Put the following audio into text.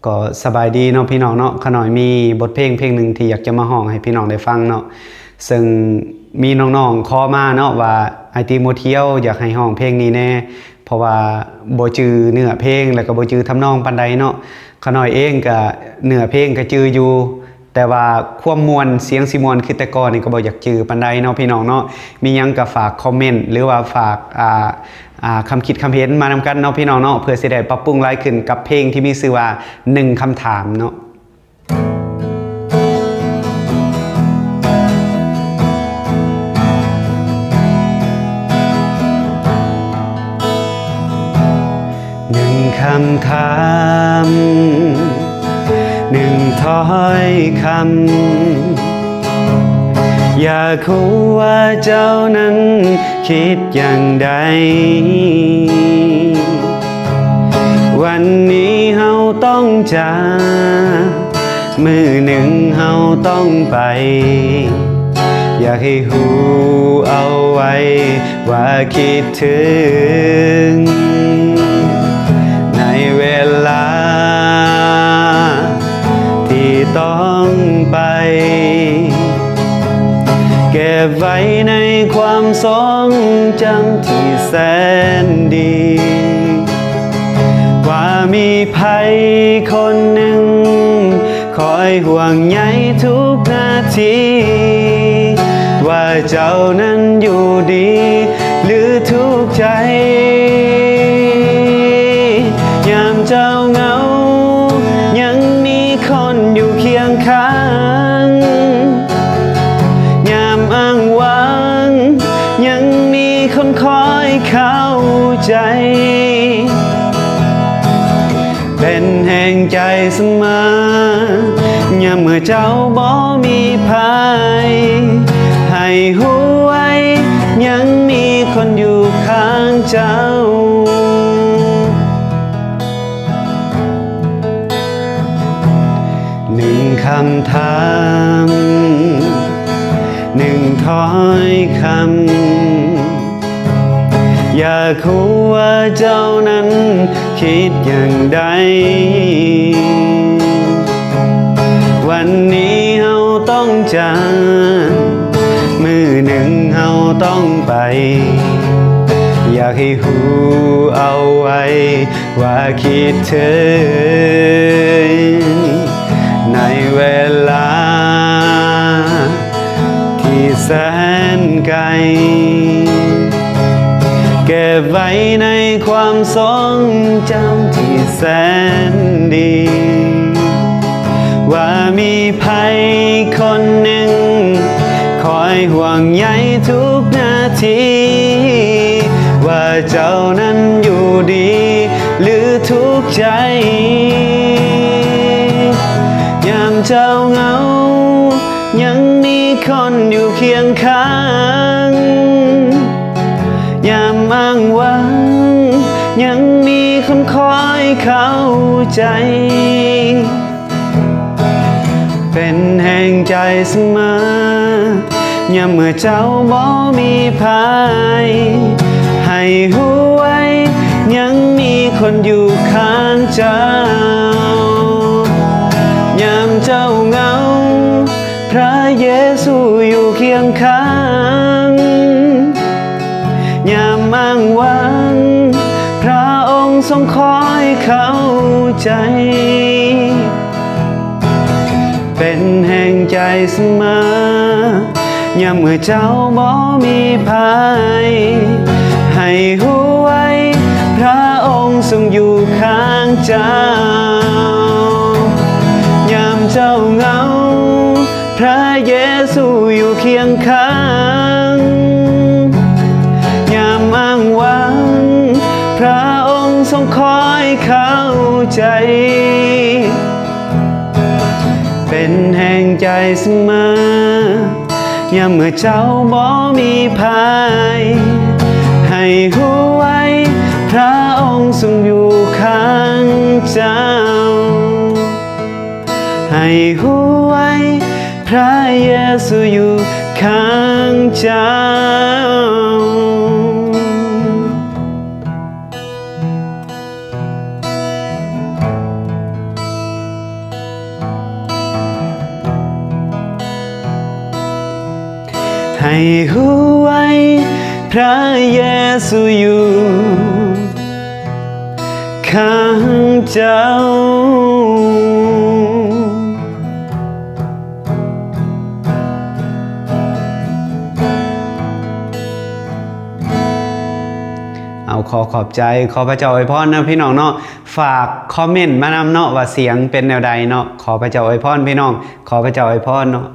ก็สบายดีเนาะพี่น้องเนาะขน่อยมีบทเพลงหนึ่งที่อยากจะมาห้องให้พี่น้องได้ฟังเนาะซึ่งมีน้องๆขอมาเนาะว่าไอติโมเทียวอยากให้ห้องเพลงนี้แน่เพราะว่าบ่จือเนื้อเพลงแล้วก็บ่จือทำนองปานใดเนาะขน่อยเองก็เนื้อเพลงก็จืออยู่แต่ว่าความมวลเสียงสิมวลคือแต่ก่อนนี่ก็บ่อยากจือปานใดเนาะพี่น้องเนาะมีหยังก็ฝากคอมเมนต์หรือว่าฝากคำคิดคำเห็นมานำกันเนาะพี่น้องเนาะเพื่อสิได้ปรับปรุงหลายขึ้นกับเพลงที่มีชื่อว่า1คำถามเนาะ1คำถาม1ถ้อยคำอยากรู้ว่าเจ้านั้นคิดอย่างใดวันนี้เฮาต้องจากมื้อหนึ่งเฮาต้องไปอยากให้หูเอาไว้ว่าคิดถึงในเวลาที่ต้องไปเก็บไว้ในความทรงจำที่แสนดีว่ามีภัยคนหนึ่งคอยห่วงใยทุกนาทีว่าเจ้านั้นอยู่ดีหรือทุกข์ใจยามเจ้าเหงายังมีคนอยู่เคียงข้างยามอ้างว้างยังมีคนคอยเข้าใจเป็นแห่งใจเสมอยามเมื่อเจ้าบ่มีภัยให้หูไว้ยังมีคนอยู่ข้างเจ้า1คำถาม1ถ้อยคำอยากรู้ว่าเจ้านั้นคิดอย่างใดวันนี้เฮาต้องจากมื้อหนึ่งเฮาต้องไปอยากให้หูเอาไว้ว่าคิดถึงในเวลาที่แสนไกลเก็บไว้ในความทรงจำที่แสนดีว่ามีภัยคนหนึ่งคอยห่วงใยทุกนาทีว่าเจ้านั้นอยู่ดีหรือทุกข์ใจยามเจ้าเหงายังมีคนอยู่เคียงข้างยามอ้างว้างยังมีคนคอยเข้าใจเป็นแห่งใจเสมอยามเมื่อเจ้าบ่มีภัยให้หูไว้ยังมีคนอยู่ข้างเจ้ายามเจ้าเหงาพระเยซูอยู่เคียงข้างยามอ้างว้างพระองค์ทรงคอยเข้าใจเป็นแห่งใจเสมอยามเมื่อเจ้าบ่มีภัยให้หูไว้พระองค์ทรงอยู่ข้างเจ้ายามเจ้าเหงาพระเยซูอยู่เคียงข้างยามอ้างว้างพระองค์ทรงคอยเข้าใจเป็นแห่งใจเสมอยามเมื่อเจ้าบ่มีภัยให้หูไว้พระองค์ทรงอยู่ข้างเจ้าให้หูไว้พระเยซูอยู่ข้างเจ้า 1 ให้หูไว้พระเยซูอยู่ข้างเจ้าเอาขอบใจขอพระเจ้าอวยพรนะพี่น้องเนาะฝากคอมเมนต์มานำเนาะว่าเสียงเป็นแนวใดเนาะขอพระเจ้าอวยพรพี่น้องขอพระเจ้าอวยพรเนาะ